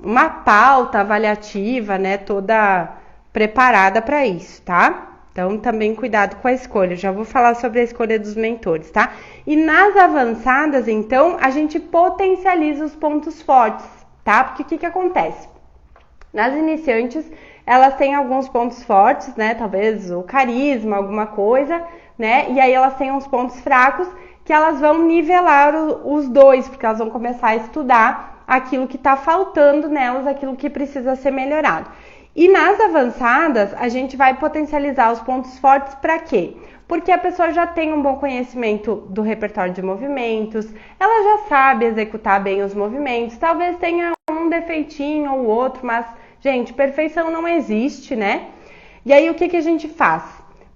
uma pauta avaliativa, né? Toda preparada para isso, tá? Então, também cuidado com a escolha. Já vou falar sobre a escolha dos mentores, tá? E nas avançadas, então, a gente potencializa os pontos fortes, tá? Porque o que acontece? Nas iniciantes, elas têm alguns pontos fortes, né? Talvez o carisma, alguma coisa, né? E aí elas têm uns pontos fracos que elas vão nivelar os dois, porque elas vão começar a estudar aquilo que tá faltando nelas, aquilo que precisa ser melhorado. E nas avançadas, a gente vai potencializar os pontos fortes para quê? Porque a pessoa já tem um bom conhecimento do repertório de movimentos, ela já sabe executar bem os movimentos, talvez tenha um defeitinho ou outro, mas, gente, perfeição não existe, né? E aí, o que a gente faz?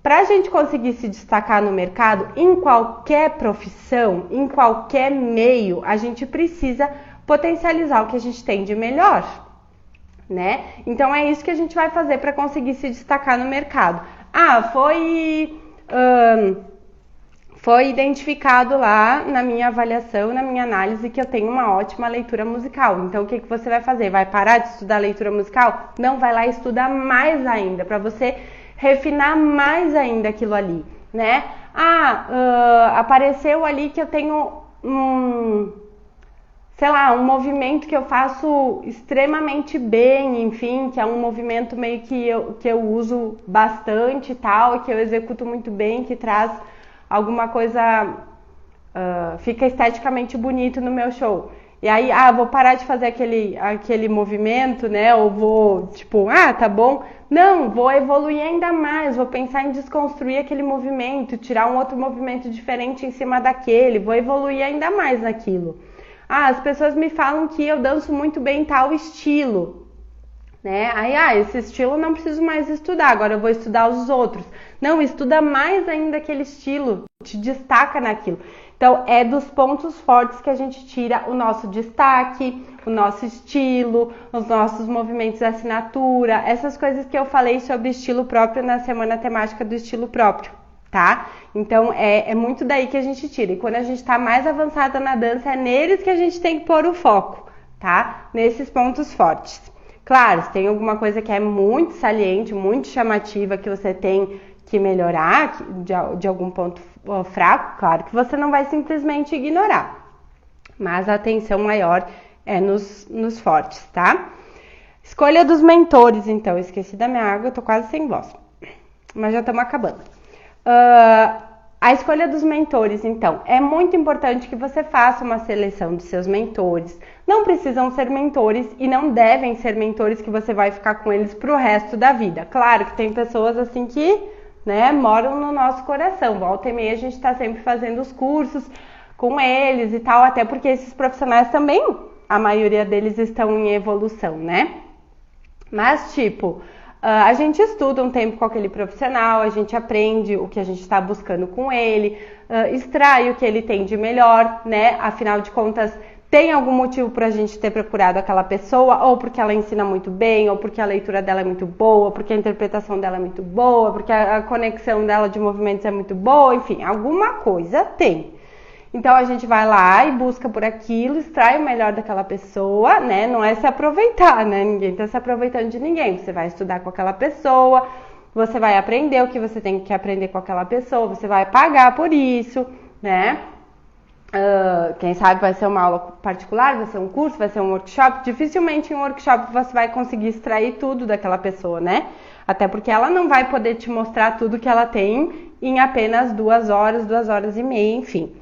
Para a gente conseguir se destacar no mercado, em qualquer profissão, em qualquer meio, a gente precisa potencializar o que a gente tem de melhor. Né? Então é isso que a gente vai fazer para conseguir se destacar no mercado. Foi identificado lá na minha avaliação, na minha análise, que eu tenho uma ótima leitura musical. Então o que você vai fazer? Vai parar de estudar leitura musical? Não, vai lá e estuda mais ainda, para você refinar mais ainda aquilo ali, né? Apareceu ali que eu tenho sei lá, um movimento que eu faço extremamente bem, enfim, que é um movimento meio que eu uso bastante e tal, que eu executo muito bem, que traz alguma coisa, fica esteticamente bonito no meu show. E aí, vou parar de fazer aquele movimento, né, ou vou, tipo, tá bom. Não, vou evoluir ainda mais, vou pensar em desconstruir aquele movimento, tirar um outro movimento diferente em cima daquele, vou evoluir ainda mais naquilo. As pessoas me falam que eu danço muito bem tal estilo, né? Aí, esse estilo eu não preciso mais estudar, agora eu vou estudar os outros. Não, estuda mais ainda aquele estilo, te destaca naquilo. Então, é dos pontos fortes que a gente tira o nosso destaque, o nosso estilo, os nossos movimentos de assinatura, essas coisas que eu falei sobre estilo próprio na semana temática do estilo próprio. Tá? Então, é muito daí que a gente tira. E quando a gente tá mais avançada na dança, é neles que a gente tem que pôr o foco, tá? Nesses pontos fortes. Claro, se tem alguma coisa que é muito saliente, muito chamativa, que você tem que melhorar de algum ponto fraco, claro que você não vai simplesmente ignorar. Mas a atenção maior é nos fortes, tá? Escolha dos mentores, então. Esqueci da minha água, eu tô quase sem voz. Mas já estamos acabando. A escolha dos mentores, então, é muito importante que você faça uma seleção dos seus mentores. Não precisam ser mentores e não devem ser mentores que você vai ficar com eles pro resto da vida. Claro que tem pessoas assim que, né, moram no nosso coração. Volta e meia a gente está sempre fazendo os cursos com eles e tal, até porque esses profissionais também, a maioria deles estão em evolução, né? Mas, tipo, a gente estuda um tempo com aquele profissional, a gente aprende o que a gente está buscando com ele, extrai o que ele tem de melhor, né? Afinal de contas, tem algum motivo para a gente ter procurado aquela pessoa, ou porque ela ensina muito bem, ou porque a leitura dela é muito boa, porque a interpretação dela é muito boa, porque a conexão dela de movimentos é muito boa, enfim, alguma coisa tem. Então a gente vai lá e busca por aquilo, extrai o melhor daquela pessoa, né? Não é se aproveitar, né? Ninguém tá se aproveitando de ninguém. Você vai estudar com aquela pessoa, você vai aprender o que você tem que aprender com aquela pessoa, você vai pagar por isso, né? Quem sabe vai ser uma aula particular, vai ser um curso, vai ser um workshop. Dificilmente em um workshop você vai conseguir extrair tudo daquela pessoa, né? Até porque ela não vai poder te mostrar tudo que ela tem em apenas 2 horas e meia, enfim.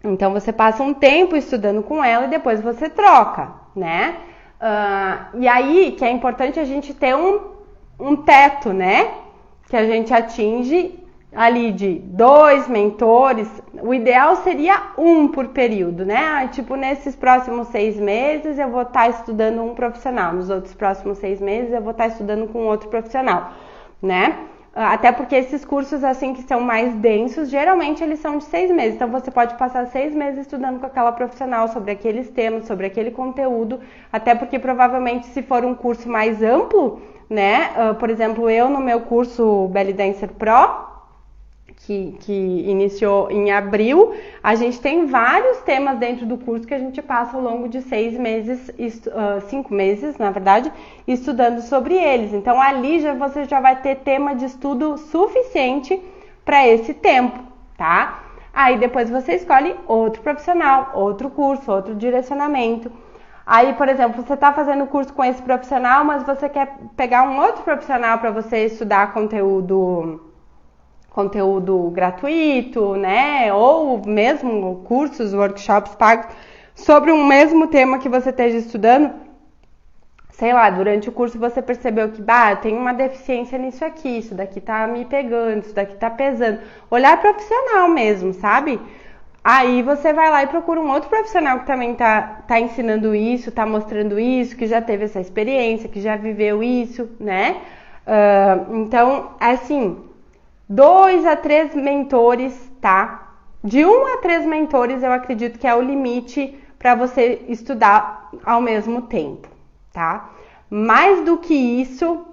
Então você passa um tempo estudando com ela e depois você troca, né? E aí que é importante a gente ter um teto, né? Que a gente atinge ali de 2 mentores. O ideal seria 1 por período, né? Tipo, nesses próximos 6 meses eu vou estar estudando um profissional, nos outros próximos 6 meses eu vou estar estudando com outro profissional, né? Até porque esses cursos assim que são mais densos, geralmente eles são de 6 meses. Então você pode passar 6 meses estudando com aquela profissional sobre aqueles temas, sobre aquele conteúdo. Até porque provavelmente se for um curso mais amplo, né? Por exemplo, eu no meu curso Belly Dancer Pro, que iniciou em abril, a gente tem vários temas dentro do curso que a gente passa ao longo de 6 meses, 5 meses, na verdade, estudando sobre eles. Então, ali você já vai ter tema de estudo suficiente para esse tempo, tá? Aí, depois você escolhe outro profissional, outro curso, outro direcionamento. Aí, por exemplo, você está fazendo curso com esse profissional, mas você quer pegar um outro profissional para você estudar conteúdo gratuito, né? Ou mesmo cursos, workshops pagos sobre um mesmo tema que você esteja estudando. Sei lá, durante o curso você percebeu que, eu tenho uma deficiência nisso aqui, isso daqui tá me pegando, isso daqui tá pesando. Olhar profissional mesmo, sabe? Aí você vai lá e procura um outro profissional que também tá ensinando isso, tá mostrando isso, que já teve essa experiência, que já viveu isso, né? Então, assim, 2 a 3 mentores, tá? De 1 a 3 mentores eu acredito que é o limite para você estudar ao mesmo tempo, tá? Mais do que isso,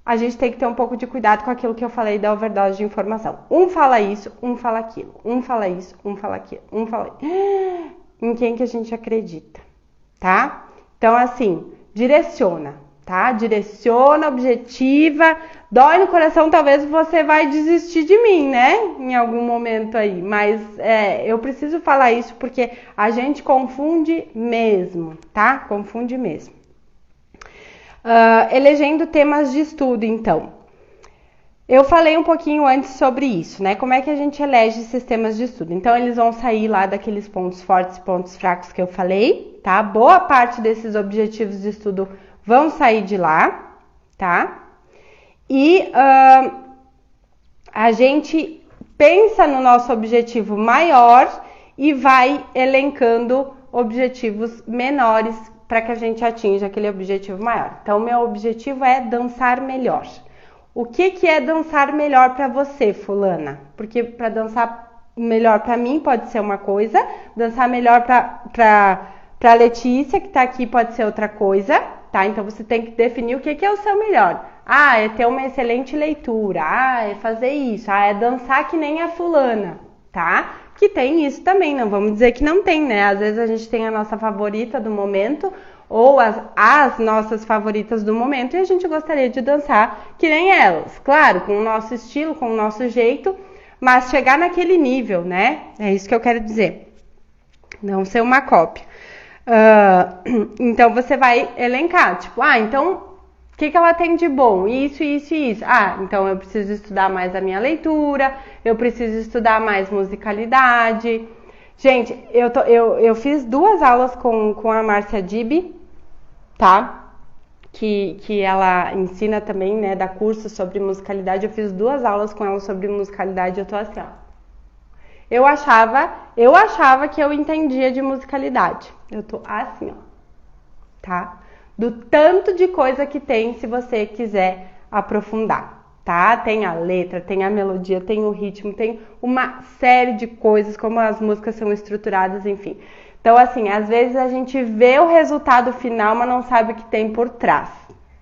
a gente tem que ter um pouco de cuidado com aquilo que eu falei da overdose de informação. Um fala isso, um fala aquilo. Um fala isso, um fala aquilo. Um fala... Em quem que a gente acredita, tá? Então, assim, direciona, tá? Direciona, objetiva. Dói no coração, talvez você vai desistir de mim, né? Em algum momento aí. Mas eu preciso falar isso porque a gente confunde mesmo, tá? Confunde mesmo. Elegendo temas de estudo, então. Eu falei um pouquinho antes sobre isso, né? Como é que a gente elege esses temas de estudo? Então, eles vão sair lá daqueles pontos fortes e pontos fracos que eu falei, tá? Boa parte desses objetivos de estudo vão sair de lá, tá? E a gente pensa no nosso objetivo maior e vai elencando objetivos menores para que a gente atinja aquele objetivo maior. Então, meu objetivo é dançar melhor. O que é dançar melhor para você, fulana? Porque para dançar melhor para mim pode ser uma coisa, dançar melhor para Letícia, que está aqui, pode ser outra coisa, tá? Então, você tem que definir o que é o seu melhor. É ter uma excelente leitura, é fazer isso, é dançar que nem a fulana, tá? Que tem isso também, não vamos dizer que não tem, né? Às vezes a gente tem a nossa favorita do momento ou as nossas favoritas do momento e a gente gostaria de dançar que nem elas. Claro, com o nosso estilo, com o nosso jeito, mas chegar naquele nível, né? É isso que eu quero dizer. Não ser uma cópia. Então, você vai elencar, tipo, então, que ela tem de bom? Isso, isso e isso. Ah, então eu preciso estudar mais a minha leitura, eu preciso estudar mais musicalidade. Gente, eu fiz 2 aulas com a Márcia Dib, tá? Que ela ensina também, né, dá curso sobre musicalidade. Eu fiz 2 aulas com ela sobre musicalidade, eu tô assim, ó. Eu achava que eu entendia de musicalidade. Eu tô assim, ó. Tá? Do tanto de coisa que tem se você quiser aprofundar, tá? Tem a letra, tem a melodia, tem o ritmo, tem uma série de coisas, como as músicas são estruturadas, enfim. Então, assim, às vezes a gente vê o resultado final, mas não sabe o que tem por trás,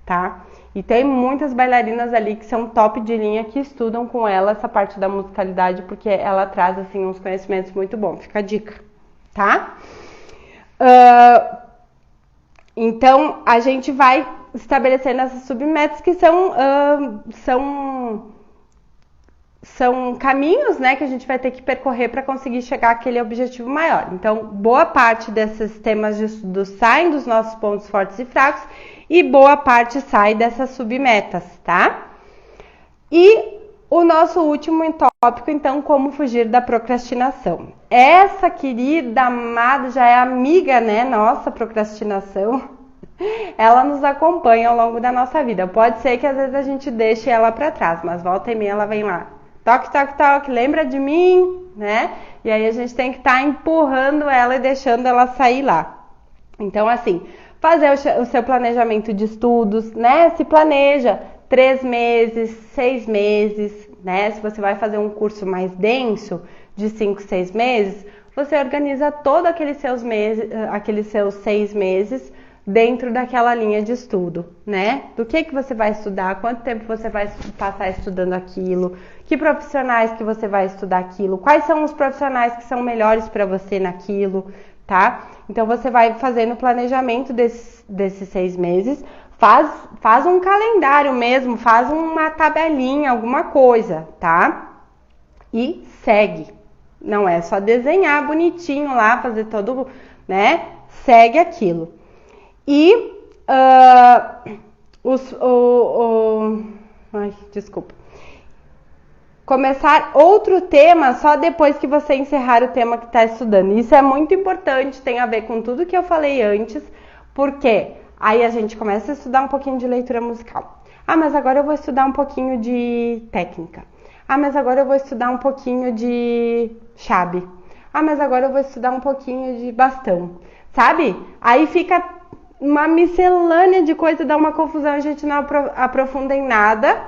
tá? E tem muitas bailarinas ali que são top de linha, que estudam com ela essa parte da musicalidade, porque ela traz, assim, uns conhecimentos muito bons. Fica a dica, tá? Então, a gente vai estabelecendo essas submetas que são caminhos, né, que a gente vai ter que percorrer para conseguir chegar àquele objetivo maior. Então, boa parte desses temas de estudo saem dos nossos pontos fortes e fracos e boa parte sai dessas submetas, tá? E o nosso último tópico, então, como fugir da procrastinação. Essa querida amada já é amiga, né, nossa procrastinação. Ela nos acompanha ao longo da nossa vida. Pode ser que às vezes a gente deixe ela para trás, mas volta e meia ela vem lá. Toque, toque, toque, lembra de mim, né? E aí a gente tem que estar empurrando ela e deixando ela sair lá. Então, assim, fazer o seu planejamento de estudos, né? Se planeja 3 meses, 6 meses, né? Se você vai fazer um curso mais denso, de 5, 6 meses, você organiza todos aqueles seus 6 meses dentro daquela linha de estudo, né? Do que você vai estudar, quanto tempo você vai passar estudando aquilo, que profissionais que você vai estudar aquilo, quais são os profissionais que são melhores para você naquilo, tá? Então você vai fazendo o planejamento desses 6 meses, faz um calendário mesmo, faz uma tabelinha, alguma coisa, tá? E segue. Não é só desenhar bonitinho lá, fazer todo, né? Segue aquilo. E começar outro tema só depois que você encerrar o tema que está estudando. Isso é muito importante, tem a ver com tudo que eu falei antes, porque aí a gente começa a estudar um pouquinho de leitura musical. Ah, mas agora eu vou estudar um pouquinho de técnica. Ah, mas agora eu vou estudar um pouquinho de chave. Ah, mas agora eu vou estudar um pouquinho de bastão. Sabe? Aí fica uma miscelânea de coisa, dá uma confusão, a gente não aprofunda em nada,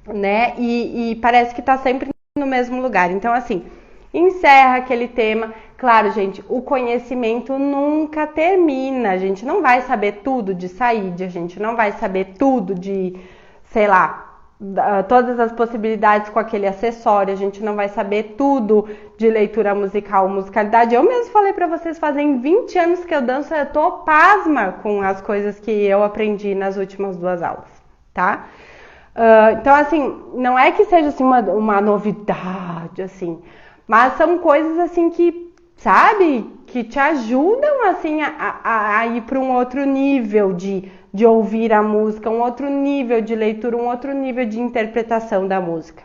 né? E parece que tá sempre no mesmo lugar. Então, assim, encerra aquele tema. Claro, gente, o conhecimento nunca termina. A gente não vai saber tudo de saída, a gente não vai saber tudo de, sei lá, todas as possibilidades com aquele acessório, a gente não vai saber tudo de leitura musical, musicalidade. Eu mesmo falei pra vocês, fazem 20 anos que eu danço, eu tô pasma com as coisas que eu aprendi nas últimas 2 aulas, tá? Então, assim, não é que seja assim, uma novidade, assim, mas são coisas assim que, sabe, que te ajudam assim a ir para um outro nível de ouvir a música, um outro nível de leitura, um outro nível de interpretação da música.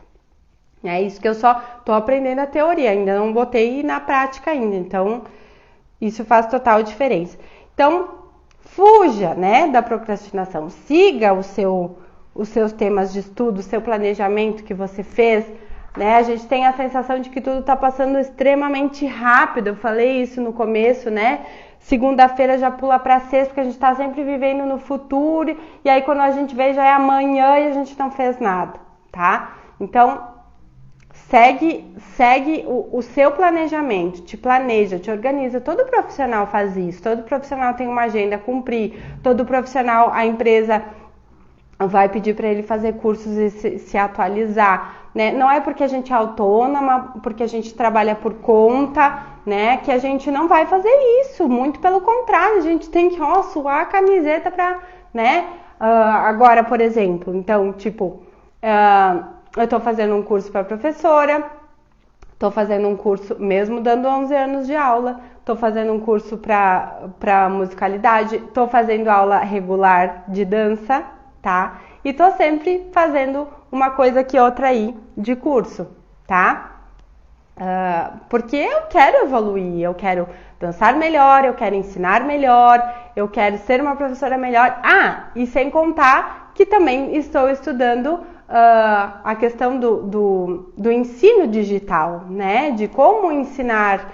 É isso que eu só tô aprendendo a teoria, ainda não botei na prática ainda, então isso faz total diferença. Então, fuja, né, da procrastinação, siga os seus temas de estudo, o seu planejamento que você fez, né? A gente tem a sensação de que tudo está passando extremamente rápido, eu falei isso no começo, né? Segunda-feira já pula para sexta, porque a gente está sempre vivendo no futuro, e aí quando a gente vê já é amanhã e a gente não fez nada, tá? Então, segue o seu planejamento, te planeja, te organiza. Todo profissional faz isso, todo profissional tem uma agenda a cumprir, todo profissional, a empresa vai pedir para ele fazer cursos e se atualizar, né? Não é porque a gente é autônoma, porque a gente trabalha por conta, né, que a gente não vai fazer isso. Muito pelo contrário, a gente tem que suar a camiseta para, né? Agora, por exemplo, então, tipo, eu tô fazendo um curso para professora, tô fazendo um curso, mesmo dando 11 anos de aula, tô fazendo um curso para musicalidade, tô fazendo aula regular de dança, tá? E tô sempre fazendo uma coisa que outra aí de curso, tá? Porque eu quero evoluir, eu quero dançar melhor, eu quero ensinar melhor, eu quero ser uma professora melhor. E sem contar que também estou estudando a questão do ensino digital, né? De como ensinar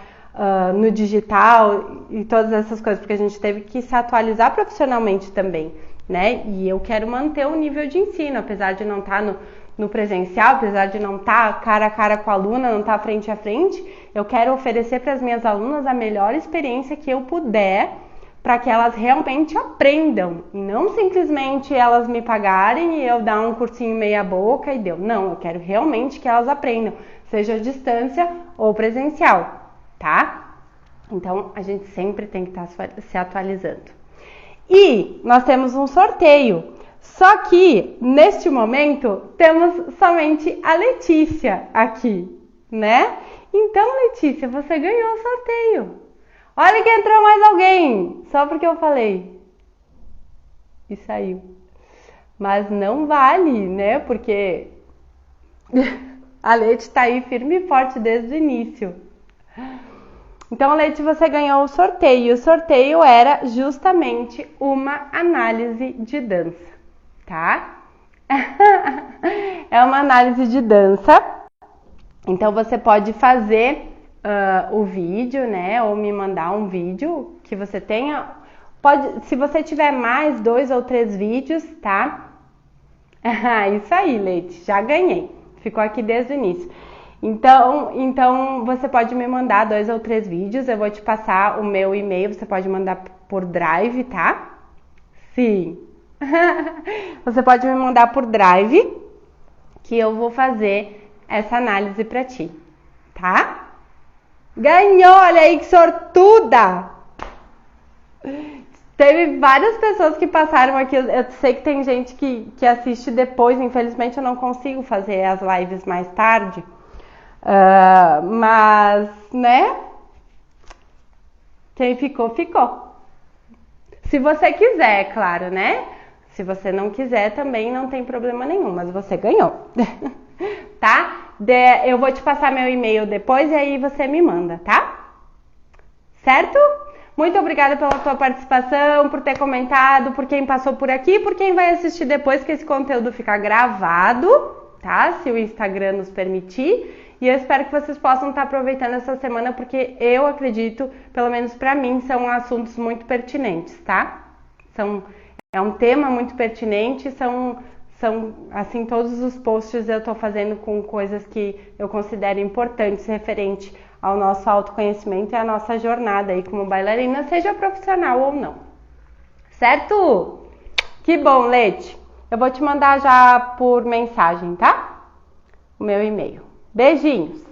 no digital e todas essas coisas, porque a gente teve que se atualizar profissionalmente também, né? E eu quero manter o nível de ensino, apesar de não estar no presencial, apesar de não estar cara a cara com a aluna, não estar frente a frente, eu quero oferecer para as minhas alunas a melhor experiência que eu puder, para que elas realmente aprendam, e não simplesmente elas me pagarem e eu dar um cursinho meia boca e deu. Não, eu quero realmente que elas aprendam, seja à distância ou presencial, tá? Então, a gente sempre tem que estar se atualizando. E nós temos um sorteio. Só que, neste momento, temos somente a Letícia aqui, né? Então, Letícia, você ganhou o sorteio. Olha que entrou mais alguém, só porque eu falei. E saiu. Mas não vale, né? Porque a Leti tá aí firme e forte desde o início. Então, Leti, você ganhou o sorteio. O sorteio era justamente uma análise de dança, tá? É uma análise de dança. Então, você pode fazer o vídeo, né? Ou me mandar um vídeo que você tenha. Pode, se você tiver mais 2 ou 3 vídeos, tá? Isso aí, Leite, já ganhei. Ficou aqui desde o início. Então você pode me mandar 2 ou 3 vídeos. Eu vou te passar o meu e-mail. Você pode mandar por Drive, tá? Sim. Você pode me mandar por Drive, que eu vou fazer essa análise pra ti, tá? Ganhou, olha aí que sortuda! Teve várias pessoas que passaram aqui, eu sei que tem gente que assiste depois, infelizmente eu não consigo fazer as lives mais tarde, mas, né, quem ficou, ficou. Se você quiser, é claro, né? Se você não quiser também não tem problema nenhum, mas você ganhou, tá? Eu vou te passar meu e-mail depois e aí você me manda, tá? Certo? Muito obrigada pela tua participação, por ter comentado, por quem passou por aqui, por quem vai assistir depois, que esse conteúdo fica gravado, tá? Se o Instagram nos permitir. E eu espero que vocês possam estar aproveitando essa semana, porque eu acredito, pelo menos pra mim, são assuntos muito pertinentes, tá? É um tema muito pertinente, são assim, todos os posts eu tô fazendo com coisas que eu considero importantes referente ao nosso autoconhecimento e à nossa jornada aí como bailarina, seja profissional ou não. Certo? Que bom, Leti. Eu vou te mandar já por mensagem, tá? O meu e-mail. Beijinhos!